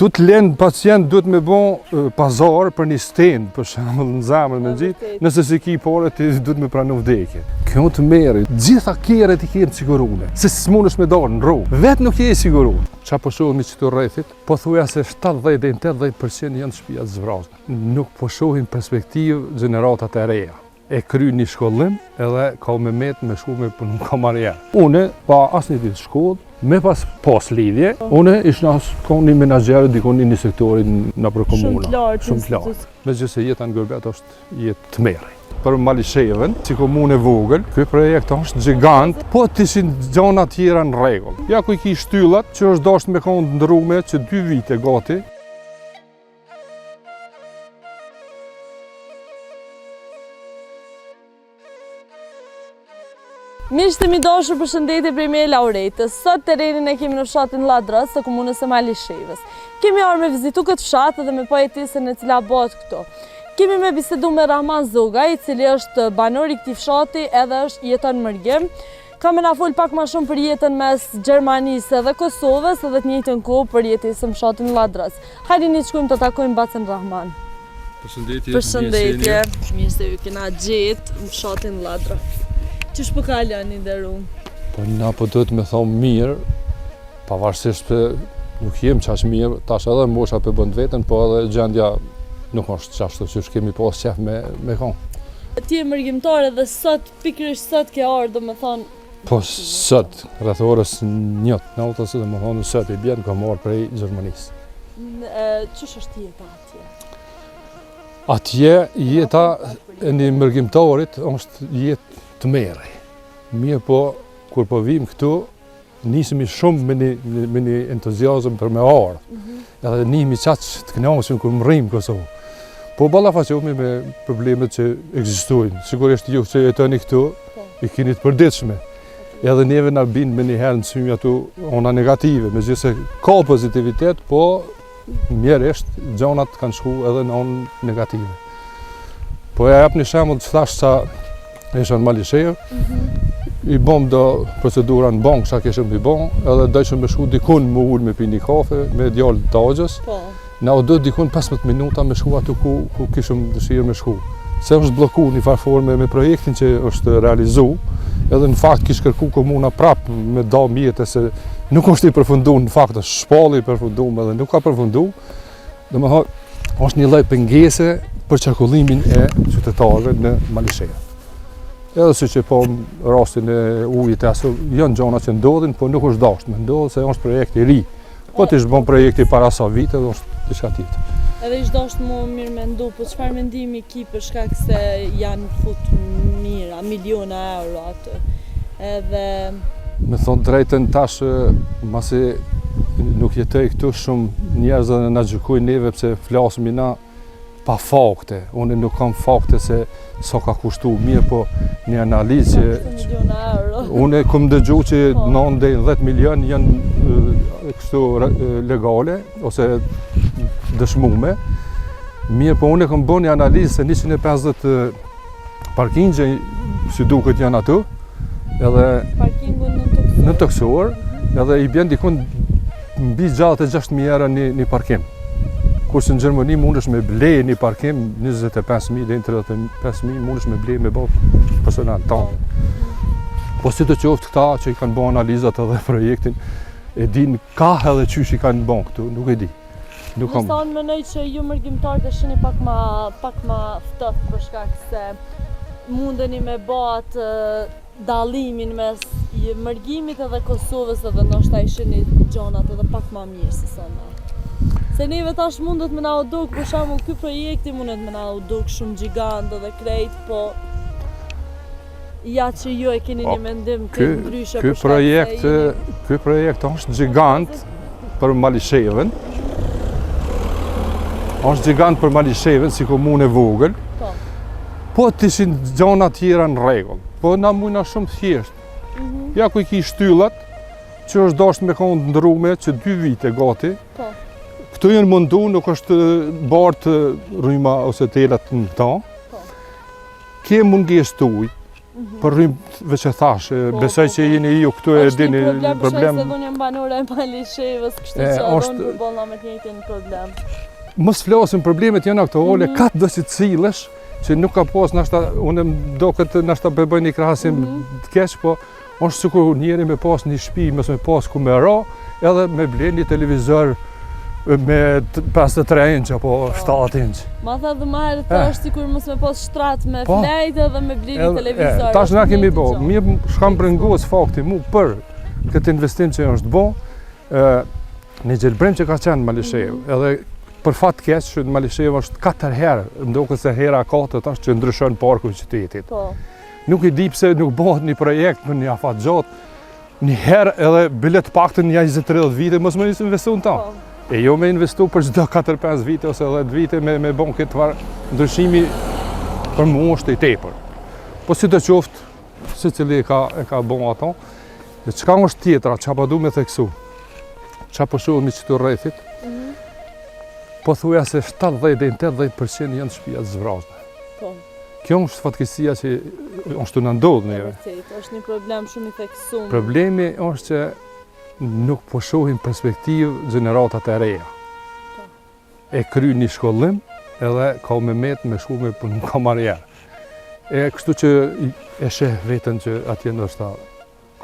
Tu të lënë pacient duhet me bon pazar për një stend, për shembull në zemrën me gjitë, nëse si ki pore ti duhet me pranu vdekje. Kjo të merri, gjitha kjerët i kjerë sigurune, se s'munësh me dorë në rrugë, vetë nuk je i sigurun. Qa po shohim qëtu rrethit, po thuja se 70-80% janë shtëpia të zvrasme. Nuk po shohim perspektivë gjeneratat e reja. E kry një shkollim edhe ka me met me shku me punu kamarjer. Une, pa asë një ditë shkollë, me pas lidhje, une ishna një menaxher dikon një sektorin në për komuna. Shumë të lartë. Me gjithë se jeta në Gërbet është jetë të merri. Për Malishevën, si komunë e vogël, ky projekt është gjigant, po të ishin gjona tjera në rregull. Ja ku i ki shtyllat, që është dashur me konë ndërume që 2 vite gati. Miqtë mi dashur, përshëndetje prej me Lauretës. Sot terrenin e kemi në fshatin Ladras të komunës së Malishevës. Kemi ardhur me vizitu këtë fshat dhe me poetisën e cila bëhet këtu. Kemi me bisedu me Rahman Zoga, i cili është banor i këtij fshati edhe jeton në Mërgim. Ka me na fol pak më shumë për jetën mes Gjermanisë dhe Kosovës edhe të njëjtën kohë për jetesën fshatin Ladras. Hajde ne shkojmë të takojmë bacën Rahman. Përshëndetje. Përshëndetje. Mirë se ju kena gjetë në fshatin Ladras. Qësh po kalani deru? Po na po duhet me thonë mirë, pavarësisht për nuk jem qaq mirë, tash edhe mosha për bënd vetën, po edhe gjendja nuk është qashtu që kemi pas qef me konë. Ti e mërgjimtare dhe sot, pikërisht sot ke ardhur me thonë? Po sot, rreth orës 1 natës dhe me thonë sot i bjen ka marrë prej Gjermanisë. Qësh është jeta atje? Atje jeta e një mërgjimtarit është jetë të merri. Mirë po, kur po vim këtu, nisemi shumë me një entuziazm për me ardhë. Edhe nihemi qaq të kënaqshëm kur më rrim Kosovë. Po ballafaqohemi me problemet që ekzistojnë. Sigurisht ju që jetoni këtu, i keni të përditshme. Edhe neve na bin me një herë në sy ato ona negative, megjithëse ka pozitivitet, po mjerisht gjonat kanë shku edhe në onë negative. Po ja jap një shembull që thash sa isha në Malishevë, i bom do procedura në bank, sa keshëm i bom, edhe dojshëm me shku dikun më ullë me pi një kafe, me djallë të agjës. Na u do dikun 15 minuta me shku atu ku kishëm dëshirë me shku. Se është bloku një farforme me projektin që është realizu, edhe në fakt kishë kërku komuna prap me da mjetë se nuk është i përfundu, në fakt është shpalli i përfundu, edhe nuk ka përfundu. Dhe më thonë, është një lloj pengese për qarkullimin e qytetarëve në Malishevë. Edhe si që po rastin e ujit e aso, janë gjona që ndodhin, po nuk është dashur me ndodhë, se është projekt i ri. Po të ishtë bon projekti para sa vite, dhe është diçka tjetër. Edhe ishtë dashur më mirë me ndu, po çfarë mendimi ki për shkak se janë fut mira, miliona euro atë. Edhe... Me thonë drejtën tash, masi nuk jetoj këtu shumë njerëz dhe na gjykojnë neve pse flasemi na pa fakte. Unë nuk kam fakte se sa ka kushtu mirë, po një analizë që unë kom dëgju që 9-10 milion janë kështu legale ose dëshmume. Mirë, po unë kom bën një analizë se 150 parkingje si duket janë aty, edhe në Toksor, edhe i bjen dikun mbi 66.000 euro një parkim. Kurse në Gjermani mundesh me ble një parkim 25.000 dhe 35.000 mundesh me ble me bërë personal tonë. Po si të qoftë këta që i kanë bërë analizat edhe projektin, e din ka edhe qysh i kanë bërë këtu, nuk e di. Në thonë mënoj që ju mërgjimtarët e shini pak ma ftëft për shkak se mundeni me bëhat dallimin mes mërgjimit edhe Kosovës edhe ndoshta i shini gjonat edhe pak ma mirë se sa na. Se neve tash mundet me na u duk, për shembull ky projekti mundet me na u duk shumë gjigant edhe krejt, po ja që ju e keni një mendim të ndryshe për shkak se ky projekt është gjigant për Malishevën. Është gjigant për Malishevën si komunë e vogël. Po të ishin gjona tjera në rregull. Po na mujna shumë thjesht. Ja ku i ki shtyllat, që është dashur me konë ndërume që 2 vite gati. Këtu janë mundu, nuk është bartë rryma ose telat në këta. Ke mungesë të ujë, për rrymë veç e thash, besoj që jeni ju këtu e dini problem. Është një problem, se dhënë jam banore e Malishevës, kështu që adon përballa me të njëjtin problem. Mos flasim problemet janë këto, ole, ka do si cillesh, që nuk ka pas nashta, unë do këtë nashta bëj një krahasim të keq, po është sikur njeri me pas një shtëpi, mos me pas ku me ra, edhe me blen një televizor me 53 inç apo 7 inç. Ma tha dhe ma herë është sikur mos me pas shtrat me flejtë edhe me bli një televizor. Tash na kemi bo, mirë shkam brengos fakti mu për këtë investim që është bo, një gjelbrim që ka qenë Malishev, edhe për fat keq që Malishev është 4 herë, ndoket se hera 4 është që ndryshon parku i qytetit. Nuk i di pse nuk bëhet një projekt në një afat gjatë, një herë edhe bilet paktën një 20-30 vite mos më investu në ta. E jo me investu për çdo 4-5 vite ose 10 vite me bon këtë farë ndryshimi për mua është i tepër. Po si të qoftë, se cili e ka bon ato, dhe çka është tjetra, çka po du me theksu, çka po shohim në qëtu rrethit, po thuja se 70-80% janë shtëpia të zvrasme. Kjo është fatkeqësia që është në ndodhë njëve. Është një problem shumë i theksuar. Problemi është që nuk po shohim perspektivë gjeneratat e reja. E kry një shkollim edhe ka me shku me punu kamarierë. E kështu që e sheh vetën që atje ndoshta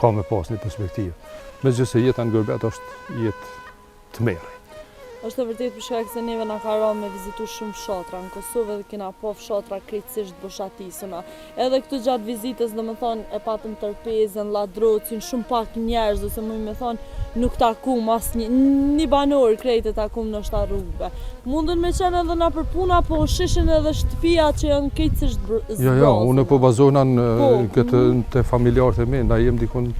ka me pas një perspektivë. Megjithëse jeta në Gërbet është jetë të merë. Është e vërtet për shkak se neve na ka rënë me vizitu shumë fshatra në Kosovë dhe kena po fshatra krejtësisht boshatisuna. Edhe këtë gjatë vizitës domethënë e patëm Tërpezën, Lladrocin, shumë pak njerëz ose më me thonë nuk takum një banor krejt e takum në rrugëve. Mundën me qenë edhe na për puna, po shishin edhe shtëpia që janë krejtësisht zbrasme. Jo, unë po bazona në këtë të familjarët e mi, na jem dikun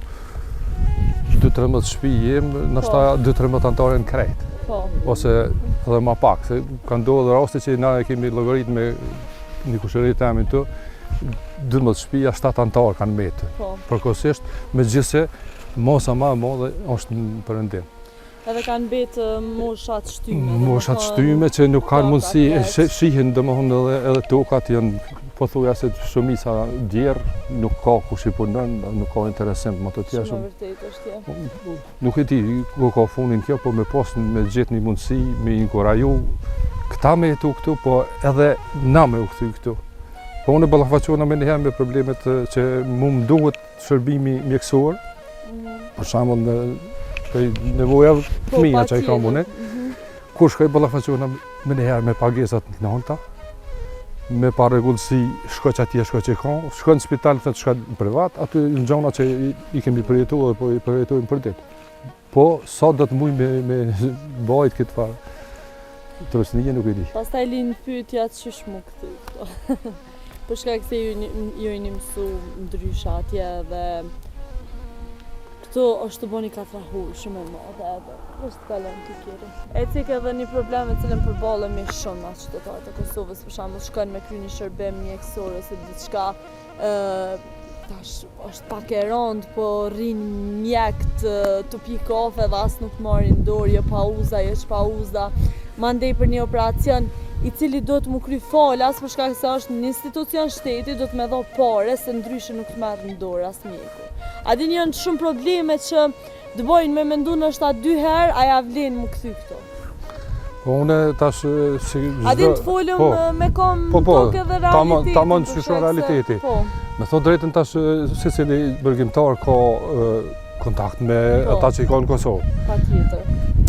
2-13 shtëpi jem, ndoshta 2-13 antarë në krejt. Ose edhe ma pak, se ka ndodhur raste që na e kemi llogarit me një kushëri të amin të 12 shtëpia, 7 antarë kanë metë. Përkohësisht, megjithëse mosa më e madhe është në Perëndim. Edhe kanë betë moshat shtyme. Moshat shtyme që nuk kanë mundësi, shihen domethënë edhe tokat janë pothuajse shumica djerë, nuk ka kush i punon, nuk ka interesim më të tjerë. Shumë vërtet është kjo. Nuk e di ku ka fundin kjo, po me pas me gjetë një mundësi, me inkuraju këta me jetu këtu, po edhe na me u kthy këtu. Po unë ballafaqohena me njëherë me problemet që mu më duhet shërbimi mjekësor, për shembull nevoja fëmija që i kam unë, kur shkoj ballafaqohena me njëherë me pagesat në nënta, me pa rregullsi shko që atje, shko që ka, shko në spital, thëtë shko në privat, aty në gjona që i kemi përjetuar dhe po i përjetojmë për ditë. Po, sa do të muj me bajt këtë farë, trosnije nuk e di. Pastaj linë pyetja që shmu këtu këto. Për shkak se ju i një mësu ndryshe atje dhe këtu është të boni katrahur shumë e madhe edhe është kalon të kjeri. E cik edhe një problem e cilën përballemi shumë nga qytetarët e Kosovës, për shembull shkojnë me kry një shërbim mjekësor ose diçka, tash është pak e rëndë, po rrinë mjekt të pi kafe dhe as nuk marrin dorë, jo pauza, jo çpauza, mandej për një operacion i cili do të më kry falas për shkak se është një institucion shteti, do të më dha pare se ndryshe nuk të merr në dorë as mjeku. A dini janë shumë probleme që të bojnë me mendu nështë 2 herë, a ja vlen më kthy këto. Po une tash si a din të folëm me kom tokë dhe realitetin. Tamam që shon realiteti. Me thot drejtën tash secili bërgjimtar ka kontakt me ata që i ka në Kosovë. Patjetër.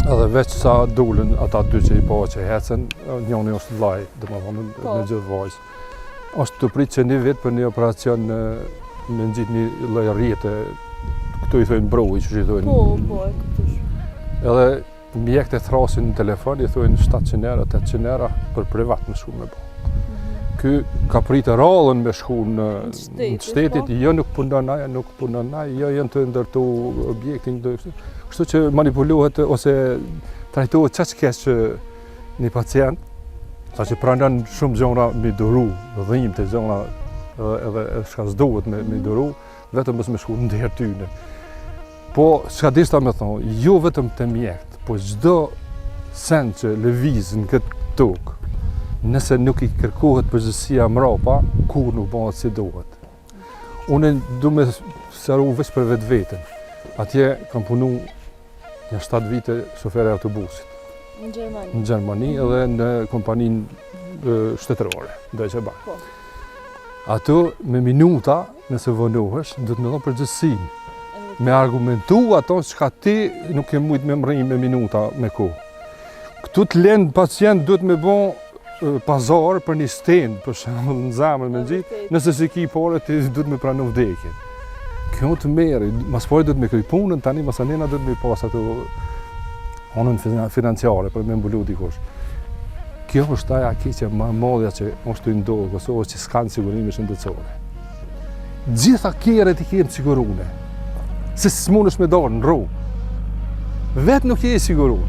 Edhe veç sa dulën ata dy që i po që hecen, njëri është vllai, domethënë në gjithë vajzë. Është të pritë që një vit për një operacion me nxit një lloj rrjete, këtu i thojnë broj, që i thojnë. Po, e kuptoj. Edhe mjekët e thrasin në telefon, i thojnë 700 euro, 800 euro për privat më shku me bo. Ky ka pritë rallën me shku në shtetit, jo nuk punon ai, jo janë të ndërtu objektin, kështu që manipulohet ose trajtohet çaq keq një pacient, sa që pranon shumë gjëra me duru, dhimbje të gjëra edhe çka s'duhet me duru, vetëm mos me shku ndër tyne. Po çka dishta me thonë, jo vetëm të mjekët, po çdo sen që lëviz në këtë tokë, nëse nuk i kërkohet përgjegjësia mrapa, kur nuk bëhet si duhet. Unë du me sqaru veç për vetë vetën. Atje kam punu një 7 vite shofere autobusit. Në Gjermani? Në Gjermani edhe në kompaninë shtetërore, Deutsche Bahn. Po. Ato me minuta, nëse vonohesh, do të me dhonë përgjithësinë. Me argumentu ato çka ti nuk ke mujt me mrrin me minuta me kohë. Këtu të lënë pacient duhet me bon pazar për një stend, për shembull në zemër me gjithë, nëse si ki pore ti duhet me pranu vdekjen. Kjo të merri, mas pore duhet me kry punën, tani masanena duhet me pas ato onën financiare për me mbulu dikush. Kjo është aja keqja më e madhe që është të ndodhë Kosovës që s'kanë sigurime shëndetësore. Gjitha kjerët i kemë sigurune, se s'munësh me dalë në rrugë. Vetë nuk je sigurun.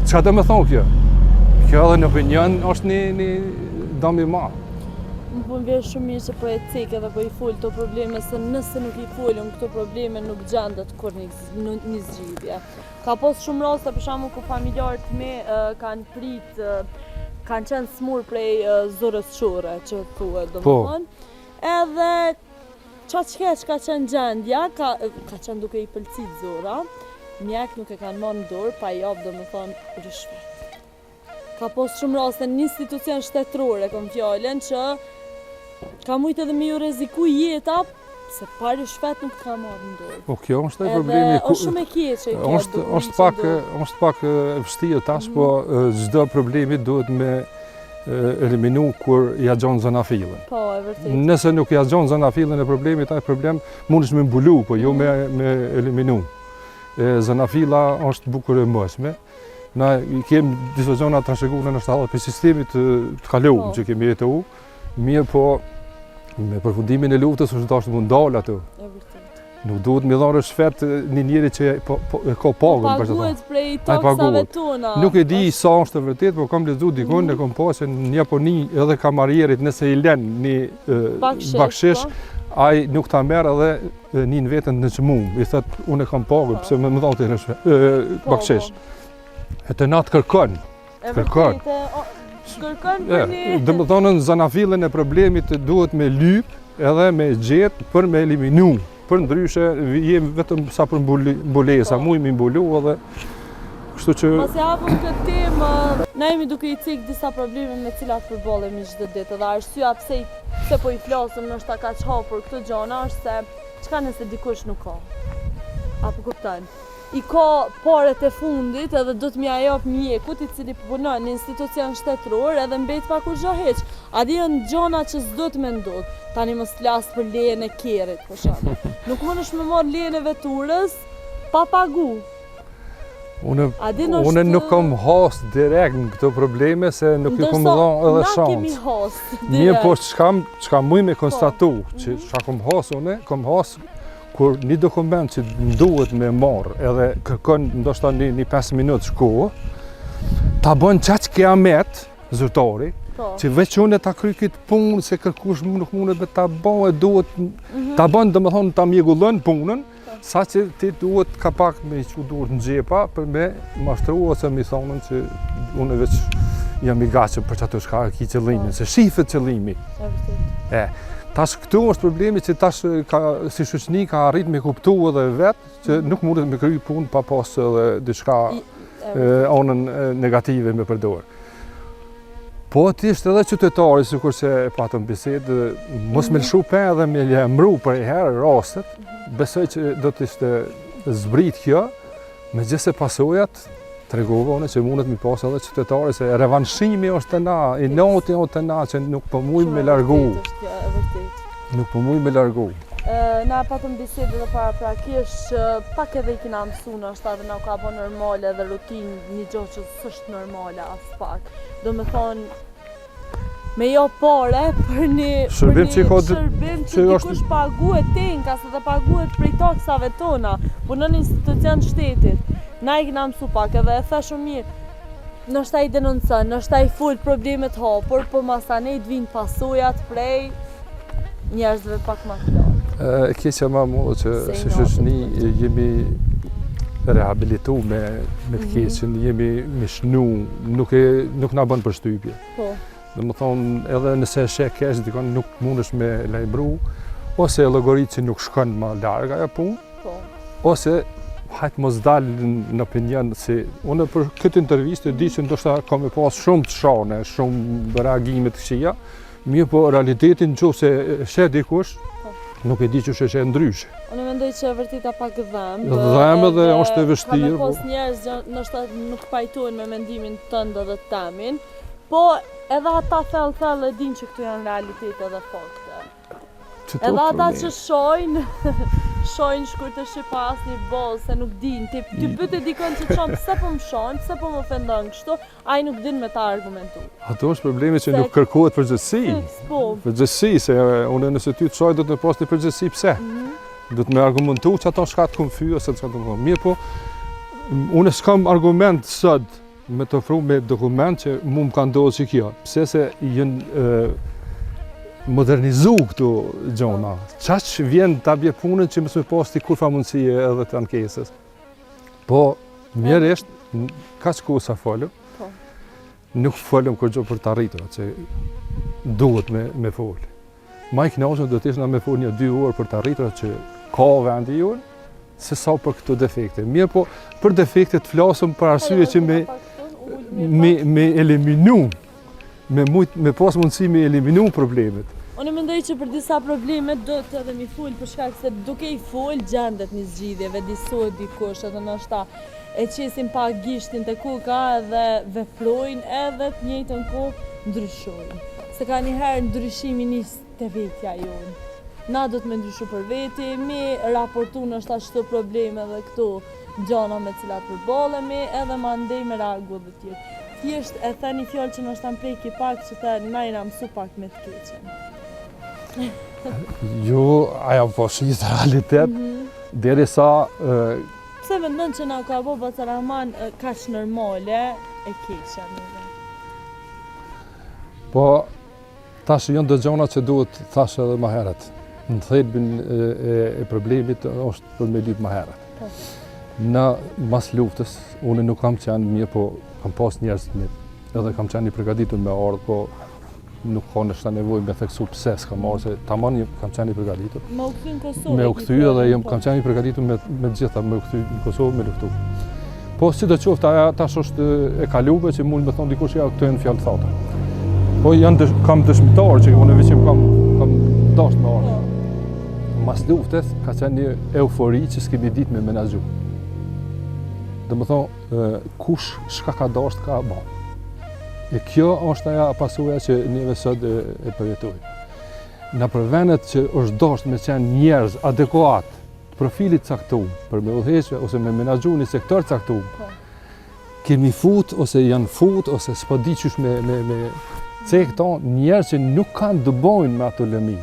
Çka do me thonë kjo? Kjo edhe në opinion është një dëm i madh. Më vjen shumë mirë që po e cek edhe po i fol këto probleme, se nëse nuk i folëm këto probleme nuk gjendet kur një zgjidhje. Ka pas shumë raste për shembull ku familjarët me kanë qenë smur prej zorës shore, që thuhet domethënë. Edhe çka ka qenë gjendja, ka qenë duke i pëlqit zora, mjek nuk e kanë marrë në dorë pa jap domethënë rishvet. Ka pas shumë raste në institucion shtetëror, kam fjalën që ka mujt edhe me ju rreziku jeta, se pa rishvet nuk ka marrë në dorë. Po kjo është problemi. Është shumë e keqe kjo. Është pak e vështirë tash, po çdo problemi duhet me eliminu kur ja gjon zanafillën. Po, e vërtetë. Nëse nuk ja gjon zanafillën e problemit, ai problem mundesh me mbulu, po jo me eliminu. Zanafilla është bukur e mëshme. Na i kemi disa gjona të trashëguar në shtatë për sistemit të kaluar që kemi jetu, mirë po me përfundimin e luftës është dashur të ndal ato. E vërtetë. Nuk duhet me dhënë shfert një njeri që e ka pagën për çfarë. Paguhet prej taksave tona. Nuk e di sa është e vërtetë, por kam lexuar dikon e kam pasur në Japoni edhe kamarierit nëse i lën një bakshish, ai nuk ta merr edhe nin veten në çmum. I thot unë kam pagën pse më dha ti bakshish. E të natë kërkon. Kërkon për një... Dhe më thonë në zanafillën e problemit duhet me lyp edhe me gjetë për me eliminu. Për ndryshe jemi vetëm sa për mbulesa, mu imi mbulu edhe kështu që... Pas e hapëm këtë temë, na jemi duke i cek disa probleme me cilat përballemi çdo ditë dhe arsyeja pse po i flasëm ndoshta kaq hapur këtë gjona është se çka nëse dikush nuk ka. Apo kupton? I ka paret e fundit edhe do të m'ja jap mjekut i cili punon në institucion shtetëror edhe mbet pa kur gjo heq. A di janë gjona që s'do të me ndodh. Tani mos flas për lejen e kerrit për shembull. Nuk mundesh me marr lejen e veturës pa pagu. Unë nuk kam has direkt në këto probleme se nuk i kam dhënë edhe shans. Na kemi has. Mirë po çka muj me konstatu, që çka kam has unë, kam has kur një dokument që duhet me marrë edhe kërkon ndoshta një 5 minutë kohë, ta bën çaq kiamet zyrtari, që veç unë ta kryj këtë punë se kërkush nuk mundet me ta bëjë, duhet ta bën domethënë ta mjegullon punën, saqë ti duhet ka pak me çu duhet në xhepa për me mashtru ose më thonën që unë veç jam i gatshëm për çato shka ki qëllimin, se shifet qëllimi. Tash këtu është problemi që tash si shoqëni ka arrit me kuptu edhe vetë që nuk mundet me kry punë pa pas edhe diçka anën negative me përdor. Po t'isht edhe qytetari, sikur se patëm bisedë, mos me lëshu pe edhe me lëmru për e herë rastet, besoj që do t'ishte zbrit kjo, me gjithse pasojat, tregova unë që mundet mi pas edhe qytetari, se revanshimi është të na, i noti është të na, që nuk po muj me largu. Nuk po muj me largu. Na patëm bisedë dhe paraprakisht, pak edhe i kina mësu në është edhe na ka bo normale dhe rutinë një gjohë që s'është normale as pak. Do me thonë, me jo pare për një shërbim që dikush paguhet tenkas edhe paguhet prej taksave tona, punon në institucion shtetit. Na i kina mësu pak edhe e tha shumë mirë. Nështë i denoncën, nështë i full problemet hapur, po masanej të vinë pasojat prej njerëzve pak ma klarë. Keqja ma modë që si shoqëni jemi rehabilitu me të keqen, jemi mishnu, nuk na bën përshtypje. Dhe më thonë, edhe nëse e sheh keq, dikon nuk mundesh me lajmëru, ose e llogarit që nuk shkon më larg ajo punë, Po. ose hajtë mos dalë në opinion se unë për këtë intervistë di që ndoshta ka me pas shumë të shane, shumë reagime të këqija, mirë po realitetin nëse sheh dikush, nuk e di që është ndryshe. Unë mendoj që e vërtita pak dhëmb. Dhëmb dhe është e vështirë. Ka me pas njerëz që ndoshta nuk pajtojnë me mendimin tënd edhe temin, po edhe ata thellë e dinë që këtu janë realitete dhe fakte. Edhe ata që shojnë shkurt të shipas një boll se nuk din, ti bëte dikon që çon pse po më shojnë, pse po më ofendon kështu, ai nuk din me ta argumentu. Ato është problemi që nuk kërkohet përgjegjësi. Përgjegjësi se unë nëse ty të shoj do të pas një përgjegjësi pse. Do të më argumentu që ato shka të kom fy ose çka të kom. Mirë po unë s'kam argument sot me të ofru me dokument që mu më ka ndodhur që kjo. Pse se jën modernizu këtu gjona. Qaq vjen ta bje punën që mësë me pas t'i kurfa mundësie edhe të ankesës. Po, mjeresht, kaq ku sa folëm, nuk folëm kërgjo për të arritur, që duhet me folë. Ma i knaqën do t'ishna me folë 1-2 orë për të arritur që ka vendi junë, se sa për këto defekte. Mirë po, për defekte të flasëm për arsye që me eliminu, me pas mundësi me eliminu problemet. Unë mendoj që për disa probleme do të edhe mi full për shkak se duke i full gjendet një zgjidhje, vedisohet dikush, edhe ndoshta e qesin pa gishtin të kuka edhe veprodojnë edhe të njëjtën kohë ndryshojnë. Se ka njëherë ndryshimi nis te vetja jonë. Na do të me ndryshu për veti, mi raportu ndoshta çdo probleme dhe këto gjana me cilat përballemi, edhe mandej me reagu dhe tjetë. Thjesht e the një fjallë që ndoshta mpreki pak që the na jena mësu pak me të keqen. Jo, ajo po shqit realitet, deri sa... Pse mendon që na ka bo Bacaraman kaq normale e keqen? Po, tash janë do gjona që duhet thash edhe më herët. Në thelbin e problemit është për me lyp më herët. Në mas luftës, unë nuk kam qenë mirë, po kam pas njerëz të mirë. Edhe kam qenë i përgatitur me ardhë, po nuk ka nështë nevojë me theksu pse s'kam ardhë, se tamam kam qenë i përgatitur. Me u kthy në Kosovë? Me u kthy edhe kam qenë i përgatitur me gjitha, me u kthy në Kosovë, me luftu. Po si do qoftë, aja tash është e kaluar që mund me thonë dikush ja këto janë fjalë thata. Po kam dëshmitar që unë veçim kam dashur me ardhë. Mas luftës ka qenë një eufori që s'kemi ditë me menaxhu. Dhe më thonë, kush shka ka dasht ka ba. E kjo është aja pasojë që neve sot e përjetojmë. Në për vendet që është dasht me qenë njerëz adekuat, të profilit caktuar, për me udhëheqje ose me menaxhu një sektor caktuar, kemi fut ose janë fut ose s'po di qysh me këto njerëz që nuk kanë të bojnë me ato lëmi.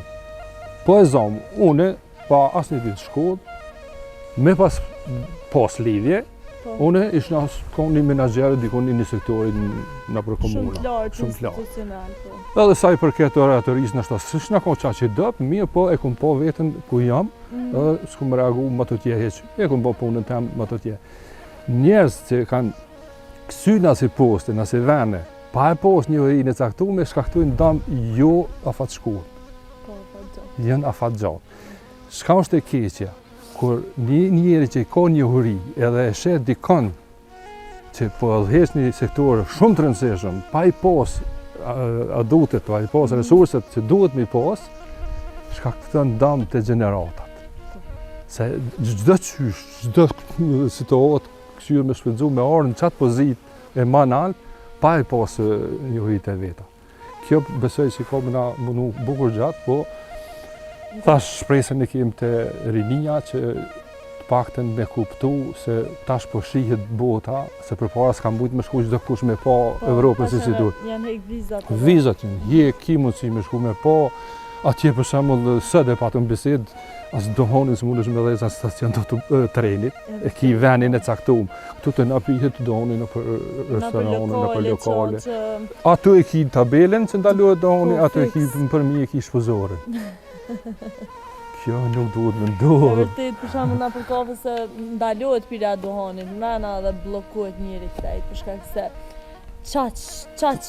Po e zomë, une, pa asë një ditë shkollë, me pas lidhje, une ishë një menaxherë dikon një sektorit në për komuna. Shumë klarë, institucional. Edhe sa i përket oratorisë nështë asë, s'na ka qa që dëpë, mirë po e kum po vetën ku jam, edhe s'kum reagu më të tje heq, e kum po punën tem më të tje. Njerëz që kanë kësy nësi poste, nësi vene, pa e post një hërin e caktume, shkaktojnë dam jo afat shkuar. Jënë afat gjatë. Shka është e keqja? Kur një njeri që ka një huri edhe e shet dikon që po dhejsh një sektor shumë të rëndësishëm, pa i pas adutet, pa i pas resurset që duhet me i pas, shkakton dëm të gjeneratat. Se çdo qysh, çdo situatë këshirë me shpëndzu me orë në qatë pozit e ma nalë, pa i pas një hurit e veta. Kjo besoj që ka më mundu bukur gjatë, po tash shpresën e kem të rinia që të pakten me kuptu se tash po shihet bota, se përpara s'kam mujt me shku çdo kush me pa Evropën si duhet. Janë hek vizat. Vizat janë, ki mundësi me shku me pa, atje për shembull sot e patëm bisedë, as dohonin s'mundesh me dhezë as stacion të trenit, e ki venin e caktuar. Këtu të na pihet dohonin në për restorane, në për lokale. Ato e ki tabelen që ndalohet dohoni, ato e ki për mi e ki shfuzorin. Kjo nuk duhet me ndodhë. E vërtet, për shembull na për kafe se ndalohet pira dohanit, nana dhe bllokohet njëri krejt, për shkak se qaq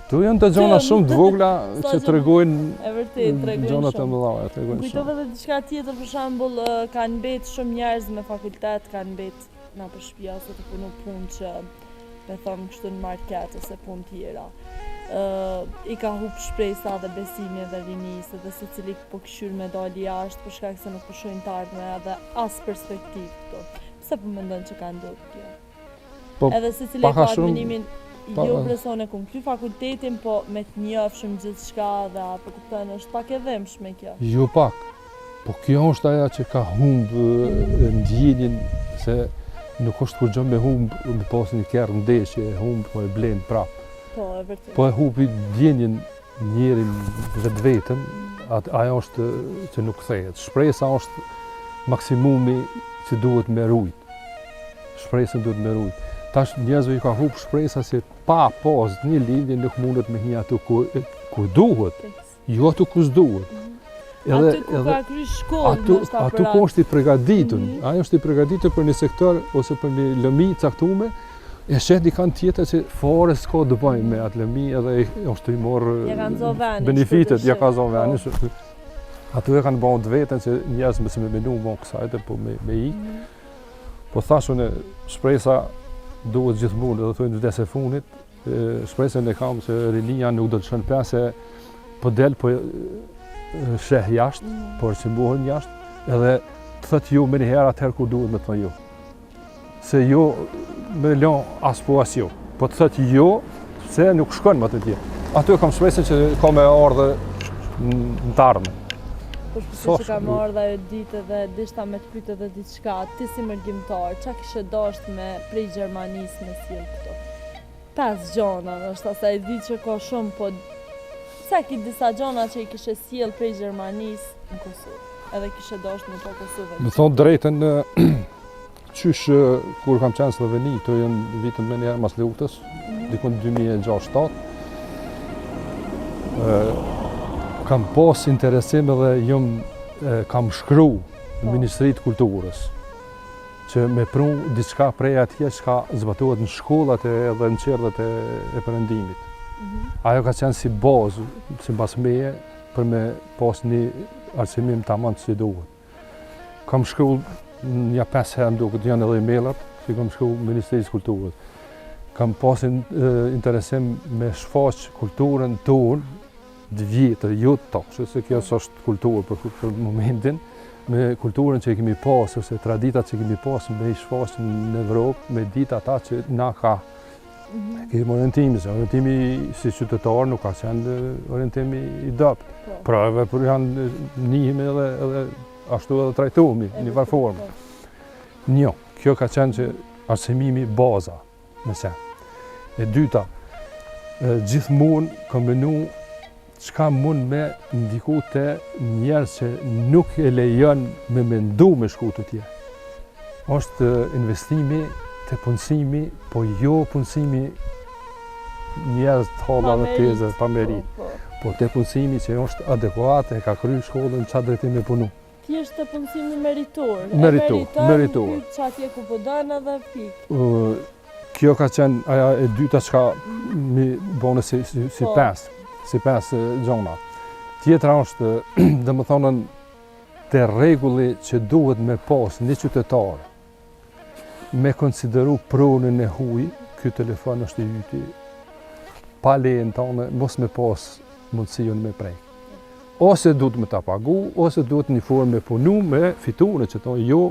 Tu janë të gjona shumë të vogla që tregojnë E vërtet, tregojnë gjona të shumë. mëdha, tregojnë shumë. Kujtove dhe diçka tjetër, për shembull, kanë mbet shumë njerëz me fakultet, kanë mbet na për shtëpi ose të punu punë që me thonë kështu në market ose punë tjera. I ka hup shpresa dhe besimi dhe rinisë dhe secili po këshyr me dali jashtë për shkak se nuk po shohin të ardhmen edhe as perspektivë këtu. Pse po mendon që ka ndodhur kjo? Po, Edhe secili paka ka shumë- menimin jo presone kum ky fakultetin, po me të njohshëm gjithçka dhe apo kupton është pak e dhëmshme kjo. Jo pak, po kjo është aja që ka humbë ndjenjen se nuk është kur gjë me humbë me pas një kerë ndeshje, e humbë po e blenë prapë. Po, e vërtet. Po e hupi ndjenjen njerin vetveten, ajo është që nuk kthehet. Shpresa është maksimumi që duhet me rujt. Shpresën duhet me rujt. Tash njerëzve i ka hup shpresa se pa pas një lidhje nuk mundet me hi aty ku duhet, jo aty ku s'duhet. Aty ku ka kry shkollë, ndoshta Aty ku është i përgatitur, ajo është i përgatitur për një sektor ose për një lëmi caktuar, e shet dikant tjetër që fare s'ka të bëjë me atë lëmi edhe është i morë Ja kanë zonë veni, benefitet, ja ka zonë po. veni. Aty e kanë bërë të vetën që njerëz mëse me menu më kësajte, po me ikë. Po thash unë, shpresa duhet gjithmonë, edhe thojnë vdes e funit, shpresën e kam se rinia nuk do të shën pas se po del, po sheh jashtë, por që mbohen jashtë, edhe të thëtë ju me njëherë atëherë kur duhet me të thënë ju. Se jo me lën as po as jo, po të thëtë jo, se nuk shkon më të tjerë. Aty kam shpresën që ka me ardhe në të ardhmen. Po shpresoj që ka marrë dhe ajo ditë dhe dishta me të pyet edhe diçka, ti si mërgjimtar, çka kishe dashur me prej Gjermanisë me sjell këto? 5 gjona, është sa e di që ka shumë, po sa ki disa gjona që i kishe sjell prej Gjermanisë në Kosovë, edhe kishe dashur me po Kosovën. Me thonë drejtën, qysh kur kam qenë në Sloveni, to janë vitën me njerë mas luftës, dikon 2006-2007, kam pas interesim edhe kam shkru në Ministritë Kulturës, që me pru diçka prej atje që ka zbatohet në shkollat edhe në qerdhet e perëndimit. Ajo ka qenë si bazë, si mbas meje, për me pas një arsimim tamam që duhet. Kam shkru një 5 herë më duket, janë edhe emailat që kam shkru Ministrisë Kulturës. Kam pas interesim me shfaq kulturën tonë, të vjetër, jo të tokë, se kjo është kulturë për momentin, me kulturën që kemi pas, ose traditat që kemi pas me i shfaq në Evropë, me ditë ata që na ka. Kemi orientimi, se orientimi si qytetar nuk ka qenë orientimi i dopt. Pra edhe për janë njihemi edhe ashtu edhe trajtohemi, një farë formë. Njo, kjo ka qenë që arsimimi baza me qenë. E dyta, gjithmonë kam menu çka mund me ndiku të njerëz që nuk e lejon me mendu me shku të tjerë. Është investimi të punësimi, po jo punësimi njerëz të halla dhe teze, pa merit. Po të punësimi që është adekuat, e ka kry shkollën qa drejtim me punu. Ti është të punësimi meritor. Meritor. Që atje ku po dënë edhe pikë. Kjo ka qenë aja e dyta që ka mi bone si 5 gjona. Tjetra është, dhe më thonën, të regulli që duhet me pas një qytetar, me konsideru pronën e huj, ky telefon është i yti, pa lejen tonë, mos me pas mundësion me prej. Ose duhet me ta pagu, ose duhet një formë me punu, me fitune që tonë, jo,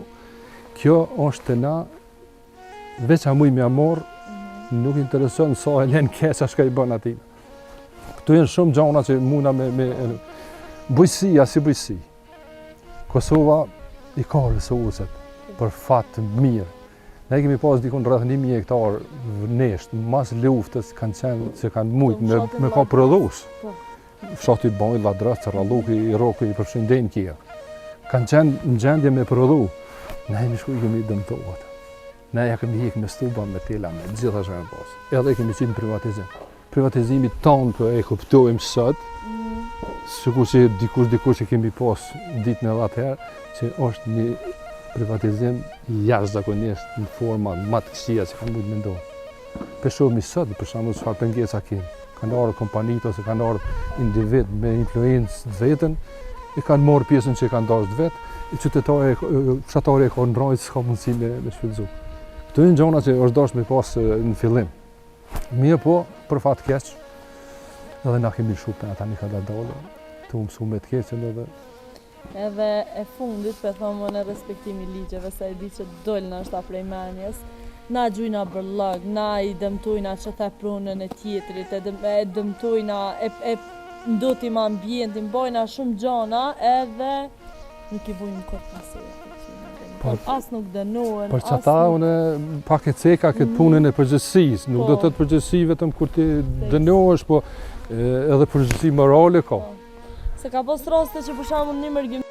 kjo është të na, veç a muj me amor, nuk intereson sa e len keqa shka i bën atina. Këtu jenë shumë gjona që muna me bujësia si bujësi. Kosova i ka resurset për fatë mirë. Ne kemi pas dikun rreth 1000 hektar vnesht, mas luftës kanë qenë që kanë mujtë me ka prodhus. Fshati Boj, Ladrës, Ralluki, Roku i përshënden kje. Kanë qenë në gjendje me prodhu. Ne jemi shku i kemi dëmtohet. Ne ja kemi hik me stuba, me tela, me gjitha që me pas. Edhe kemi qitë në privatizim. Privatizimit tonë për e kuptojmë sot, sikur që dikush që kemi pas ditën e atëherë, që është një privatizim jashtëzakonisht në forma më të këqija që kanë mujtë me ndonë. Nuk e shohim sot, për shembull, çfarë pengesa kemi. Kanë ardhur kompanitë ose kanë ardhur individ me influencë të vetën, e kanë marrë pjesën që kanë dashur të vetë, i fshatari e ka ndrajt, s'ka mundësi me shfrytzu. Këto janë gjëra që është dashur me pas në fillim. Mirë po, për fat keq, edhe na kemi lëshu për ata një ka dalë, të mësu me të keqen edhe. Edhe e fundit, për thomë në respektimi ligjeve, se e di që dolna është prej menjes, na gjujna bërlëg, na i dëmtojna që the prunën e tjetrit, e dëmtojna, e ndotim ambientin, bojna shumë gjona edhe nuk i vujmë kërë pasirë. As nuk dënohen, Për që ata une pak e ceka këtë punën e përgjësisë, nuk do të të përgjësi vetëm kur ti dënohesh, po edhe përgjësi morale ka. Se ka pas raste që për shembull një mërgjim